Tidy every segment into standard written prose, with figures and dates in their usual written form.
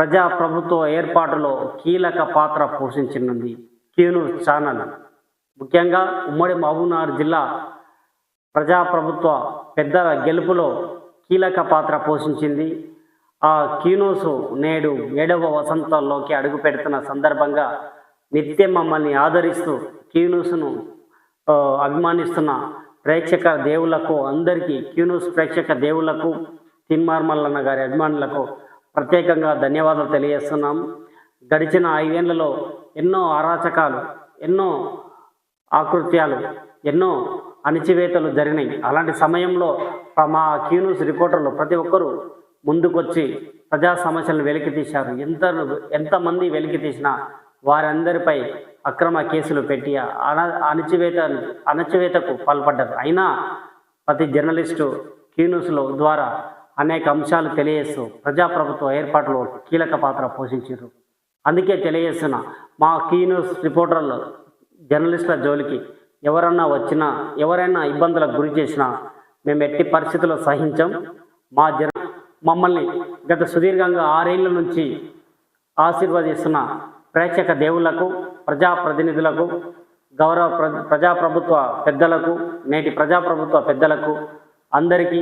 ప్రజాప్రభుత్వ ఏర్పాటులో కీలక పాత్ర పోషించనుంది క్యూన్యూస్ ఛానల్. ముఖ్యంగా ఉమ్మడి మహబూబ్నగర్ జిల్లా ప్రజాప్రభుత్వ పెద్దల గెలుపులో కీలక పాత్ర పోషించింది. ఆ క్యూన్యూస్ నేడు 7వ వసంతంలోకి అడుగు పెడుతున్న సందర్భంగా నిత్యం మమ్మల్ని ఆదరిస్తూ క్యూన్యూస్ను అభిమానిస్తున్న ప్రేక్షక దేవుళ్లకు అందరికీ, క్యూన్యూస్ ప్రేక్షక దేవుళ్లకు, తీన్మార్ గారి అభిమానులకు ప్రత్యేకంగా ధన్యవాదాలు తెలియజేస్తున్నాం. గడిచిన 5 ఏళ్లలో ఎన్నో అరాచకాలు, ఎన్నో ఆకృత్యాలు, ఎన్నో అణిచివేతలు జరిగినాయి. అలాంటి సమయంలో మా క్యూన్యూస్ రిపోర్టర్లు ప్రతి ఒక్కరూ ముందుకొచ్చి ప్రజా సమస్యలను వెలికి తీశారు. ఎంతమంది వెలికి తీసినా వారందరిపై అక్రమ కేసులు పెట్టి అణచివేతకు పాల్పడ్డారు. అయినా ప్రతి జర్నలిస్టు క్యూన్యూస్లో ద్వారా అనేక అంశాలు తెలియజేస్తూ ప్రజాప్రభుత్వ ఏర్పాటులో కీలక పాత్ర పోషించారు. అందుకే తెలియజేస్తున్న మా క్యూన్యూస్ రిపోర్టర్లు జర్నలిస్టుల జోలికి ఎవరన్నా వచ్చినా, ఎవరైనా ఇబ్బందులకు గురి చేసినా మేము ఎట్టి పరిస్థితుల్లో సహించాం. మమ్మల్ని గత సుదీర్ఘంగా 6 ఏళ్ల నుంచి ఆశీర్వదిస్తున్న ప్రేక్షక దేవుళ్లకు, ప్రజాప్రతినిధులకు, గౌరవ ప్రజాప్రభుత్వ పెద్దలకు, నేటి ప్రజాప్రభుత్వ పెద్దలకు అందరికీ,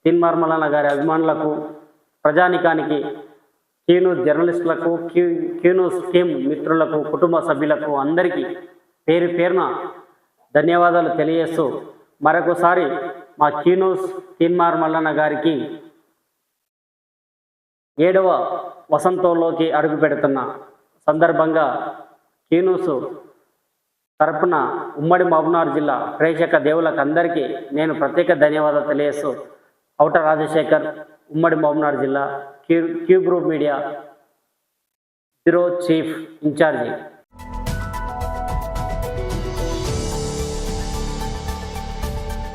తీన్మార్ గారి అభిమానులకు, ప్రజానికానికి, క్యూన్యూస్ జర్నలిస్టులకు, క్యూన్యూస్ టీం మిత్రులకు, కుటుంబ సభ్యులకు అందరికీ పేరు పేరున ధన్యవాదాలు తెలియజేస్తూ మరొకసారి మా క్యూన్యూస్ తీన్మార్ గారికి 7వ వసంతంలోకి అడుగు పెడుతున్న సందర్భంగా క్యూన్యూస్ తరపున ఉమ్మడి మహబూబ్నగర్ జిల్లా ప్రేక్షక దేవులకు అందరికీ నేను ప్రత్యేక ధన్యవాదాలు తెలియజేస్తూ ఔట రాజశేఖర్, ఉమ్మడి మహబూబ్నగర్ జిల్లా Q group media bureau chief incharge.